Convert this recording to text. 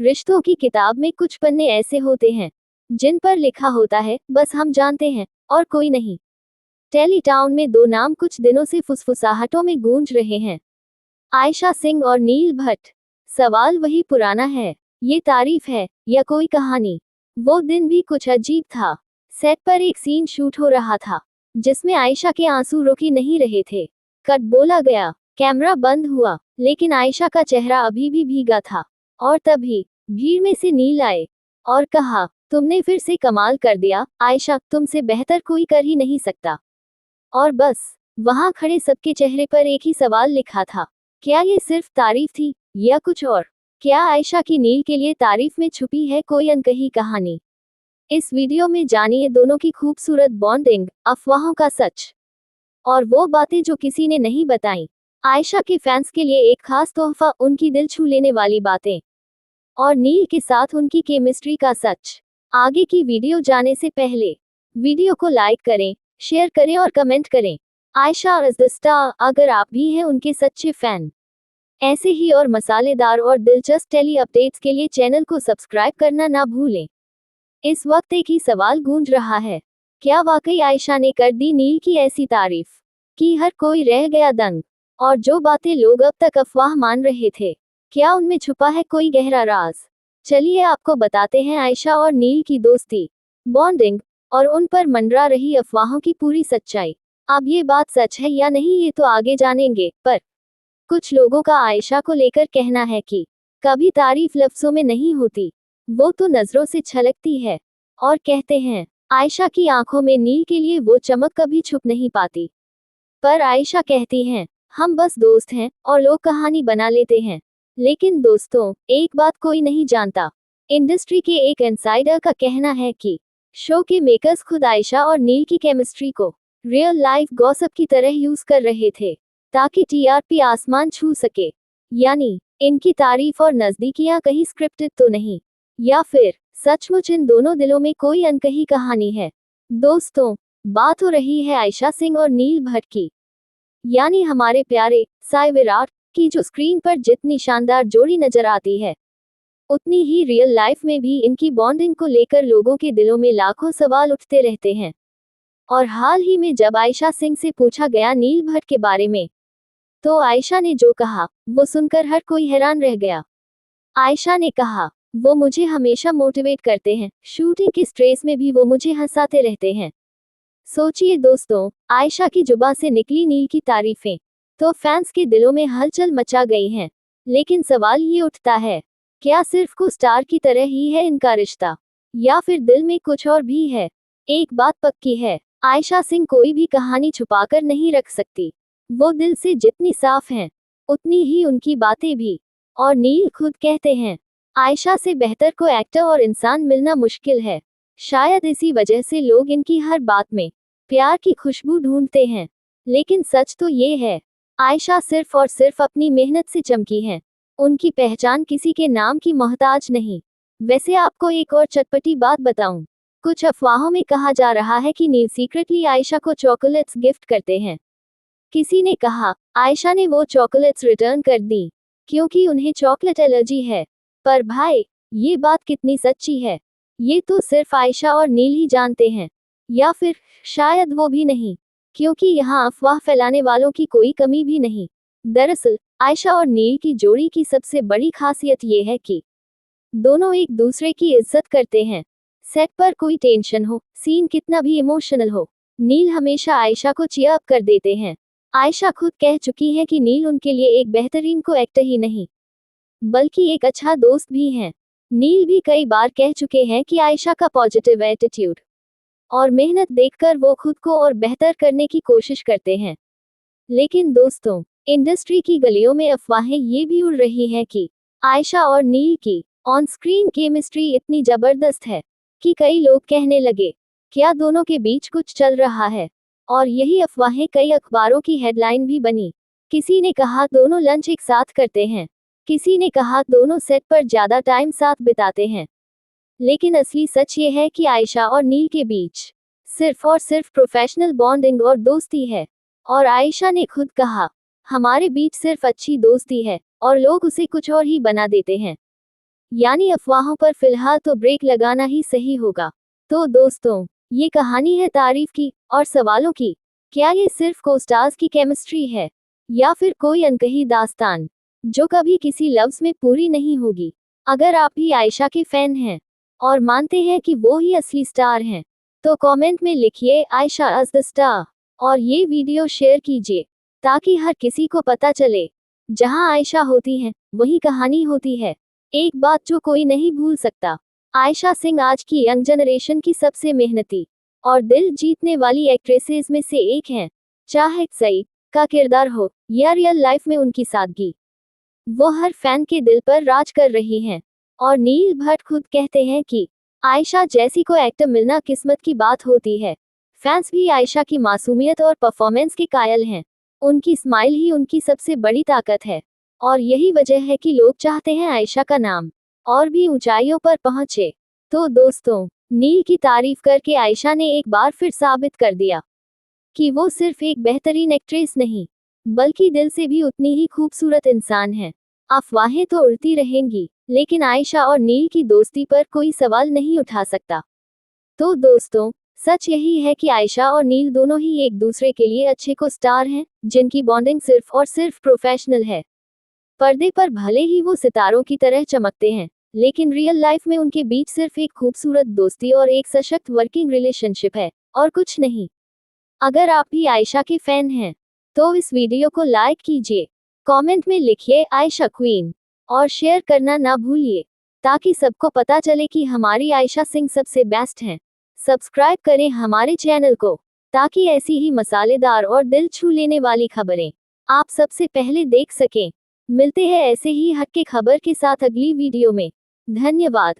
रिश्तों की किताब में कुछ पन्ने ऐसे होते हैं जिन पर लिखा होता है बस हम जानते हैं और कोई नहीं। टेली टाउन में दो नाम कुछ दिनों से फुसफुसाहटों में गूंज रहे हैं, आयशा सिंह और नील भट्ट। सवाल वही पुराना है, ये तारीफ है या कोई कहानी? वो दिन भी कुछ अजीब था। सेट पर एक सीन शूट हो रहा था जिसमें आयशा के आंसू रुक ही नहीं रहे थे। कट बोला गया, कैमरा बंद हुआ, लेकिन आयशा का चेहरा अभी भी भीगा था। और तभी भीड़ में से नील आए और कहा, तुमने फिर से कमाल कर दिया आयशा, तुमसे बेहतर कोई कर ही नहीं सकता। और बस वहां खड़े सबके चेहरे पर एक ही सवाल लिखा था, क्या ये सिर्फ तारीफ थी या कुछ और? क्या आयशा की नील के लिए तारीफ में छुपी है कोई अनकही कहानी? इस वीडियो में जानिए दोनों की खूबसूरत बॉन्डिंग, अफवाहों का सच और वो बातें जो किसी ने नहीं बताई। आयशा के फैंस के लिए एक खास तोहफा, उनकी दिल छू लेने वाली बातें और नील के साथ उनकी केमिस्ट्री का सच। आगे की वीडियो जाने से पहले वीडियो को लाइक करें, शेयर करें और कमेंट करें। आयशा इज द स्टार, अगर आप भी हैं उनके सच्चे फैन। ऐसे ही और मसालेदार और दिलचस्प टेली अपडेट्स के लिए चैनल को सब्सक्राइब करना ना भूलें। इस वक्त एक ही सवाल गूंज रहा है, क्या वाकई आयशा ने कर दी नील की ऐसी तारीफ कि हर कोई रह गया दंग? और जो बातें लोग अब तक अफवाह मान रहे थे, क्या उनमें छुपा है कोई गहरा राज? चलिए आपको बताते हैं आयशा और नील की दोस्ती, बॉन्डिंग और उन पर मंडरा रही अफवाहों की पूरी सच्चाई। अब ये बात सच है या नहीं ये तो आगे जानेंगे, पर कुछ लोगों का आयशा को लेकर कहना है कि कभी तारीफ लफ्जों में नहीं होती, वो तो नजरों से छलकती है। और कहते हैं आयशा की आंखों में नील के लिए वो चमक कभी छुप नहीं पाती। पर आयशा कहती हैं, हम बस दोस्त हैं और लोग कहानी बना लेते हैं। लेकिन दोस्तों, एक बात कोई नहीं जानता। इंडस्ट्री के एक इनसाइडर का कहना है कि शो के मेकर्स खुद आयशा और नील की केमिस्ट्री को रियल लाइफ गॉसिप की तरह यूज कर रहे थे ताकि टीआरपी आसमान छू सके। यानी इनकी तारीफ और नजदीकियां कहीं स्क्रिप्टेड तो नहीं, या फिर सचमुच इन दोनों दिलों में कोई अनकही कहानी है। दोस्तों, बात हो रही है आयशा सिंह और नील भट्ट की, यानी हमारे प्यारे साई विराट की, जो स्क्रीन पर जितनी शानदार जोड़ी नजर आती है, उतनी ही रियल लाइफ में भी इनकी बॉन्डिंग को लेकर लोगों के दिलों में लाखों सवाल उठते रहते हैं। और हाल ही में जब आयशा सिंह से पूछा गया नील भट्ट के बारे में, तो आयशा ने जो कहा वो सुनकर हर कोई हैरान रह गया। आयशा ने कहा, वो मुझे हमेशा मोटिवेट करते हैं, शूटिंग के स्ट्रेस में भी वो मुझे हंसाते रहते हैं। सोचिए दोस्तों, आयशा की जुबान से निकली नील की तारीफें तो फैंस के दिलों में हलचल मचा गई हैं। लेकिन सवाल ये उठता है, क्या सिर्फ को स्टार की तरह ही है इनका रिश्ता, या फिर दिल में कुछ और भी है? एक बात पक्की है, आयशा सिंह कोई भी कहानी छुपाकर नहीं रख सकती। वो दिल से जितनी साफ हैं, उतनी ही उनकी बातें भी। और नील खुद कहते हैं, आयशा से बेहतर को एक्टर और इंसान मिलना मुश्किल है। शायद इसी वजह से लोग इनकी हर बात में प्यार की खुशबू ढूंढते हैं। लेकिन सच तो ये है, आयशा सिर्फ और सिर्फ अपनी मेहनत से चमकी हैं। उनकी पहचान किसी के नाम की मोहताज नहीं। वैसे आपको एक और चटपटी बात बताऊं, कुछ अफवाहों में कहा जा रहा है कि नील सीक्रेटली आयशा को चॉकलेट्स गिफ्ट करते हैं। किसी ने कहा आयशा ने वो चॉकलेट्स रिटर्न कर दी क्योंकि उन्हें चॉकलेट एलर्जी है। पर भाई, ये बात कितनी सच्ची है, ये तो सिर्फ आयशा और नील ही जानते हैं। या फिर शायद वो भी नहीं, क्योंकि यहाँ अफवाह फैलाने वालों की कोई कमी भी नहीं। दरअसल आयशा और नील की जोड़ी की सबसे बड़ी खासियत ये है कि दोनों एक दूसरे की इज्जत करते हैं। सेट पर कोई टेंशन हो, सीन कितना भी इमोशनल हो, नील हमेशा आयशा को चीयर अप कर देते हैं। आयशा खुद कह चुकी है कि नील उनके लिए एक बेहतरीन को एक्टर ही नहीं, बल्कि एक अच्छा दोस्त भी हैं। नील भी कई बार कह चुके हैं कि आयशा का पॉजिटिव एटीट्यूड और मेहनत देखकर वो खुद को और बेहतर करने की कोशिश करते हैं। लेकिन दोस्तों, इंडस्ट्री की गलियों में अफवाहें ये भी उड़ रही हैं कि आयशा और नील की ऑन स्क्रीन केमिस्ट्री इतनी जबरदस्त है कि कई लोग कहने लगे, क्या दोनों के बीच कुछ चल रहा है? और यही अफवाहें कई अखबारों की हेडलाइन भी बनी। किसी ने कहा दोनों लंच एक साथ करते हैं, किसी ने कहा दोनों सेट पर ज्यादा टाइम साथ बिताते हैं। लेकिन असली सच ये है कि आयशा और नील के बीच सिर्फ और सिर्फ प्रोफेशनल बॉन्डिंग और दोस्ती है। और आयशा ने खुद कहा, हमारे बीच सिर्फ अच्छी दोस्ती है और लोग उसे कुछ और ही बना देते हैं। यानी अफवाहों पर फिलहाल तो ब्रेक लगाना ही सही होगा। तो दोस्तों, ये कहानी है तारीफ की और सवालों की। क्या ये सिर्फ को-स्टार्स की केमिस्ट्री है, या फिर कोई अनकही दास्तान जो कभी किसी लफ्ज में पूरी नहीं होगी? अगर आप भी आयशा के फैन हैं और मानते हैं कि वो ही असली स्टार हैं, तो कमेंट में लिखिए आयशा एज द स्टार और ये वीडियो शेयर कीजिए ताकि हर किसी को पता चले, जहां आयशा होती हैं, वही कहानी होती है। एक बात जो कोई नहीं भूल सकता, आयशा सिंह आज की यंग जनरेशन की सबसे मेहनती और दिल जीतने वाली एक्ट्रेसेस में से एक हैं। चाहे सई का किरदार हो या रियल लाइफ में उनकी सादगी, वो हर फैन के दिल पर राज कर रही हैं। और नील भट्ट खुद कहते हैं कि आयशा जैसी को एक्टर मिलना किस्मत की बात होती है। फैंस भी आयशा की मासूमियत और परफॉर्मेंस के कायल हैं। उनकी स्माइल ही उनकी सबसे बड़ी ताकत है और यही वजह है कि लोग चाहते हैं आयशा का नाम और भी ऊंचाइयों पर पहुंचे। तो दोस्तों, नील की तारीफ करके आयशा ने एक बार फिर साबित कर दिया कि वो सिर्फ एक बेहतरीन एक्ट्रेस नहीं, बल्कि दिल से भी उतनी ही खूबसूरत इंसान है। अफवाहें तो उड़ती रहेंगी, लेकिन आयशा और नील की दोस्ती पर कोई सवाल नहीं उठा सकता। तो दोस्तों, सच यही है कि आयशा और नील दोनों ही एक दूसरे के लिए अच्छे को स्टार हैं, जिनकी बॉन्डिंग सिर्फ और सिर्फ प्रोफेशनल है। पर्दे पर भले ही वो सितारों की तरह चमकते हैं, लेकिन रियल लाइफ में उनके बीच सिर्फ एक खूबसूरत दोस्ती और एक सशक्त वर्किंग रिलेशनशिप है, और कुछ नहीं। अगर आप भी आयशा के फैन हैं, तो इस वीडियो को लाइक कीजिए, कमेंट में लिखिए आयशा क्वीन और शेयर करना ना भूलिए, ताकि सबको पता चले कि हमारी आयशा सिंह सबसे बेस्ट हैं। सब्सक्राइब करें हमारे चैनल को, ताकि ऐसी ही मसालेदार और दिल छू लेने वाली खबरें आप सबसे पहले देख सकें। मिलते हैं ऐसे ही हटके खबर के साथ अगली वीडियो में। धन्यवाद।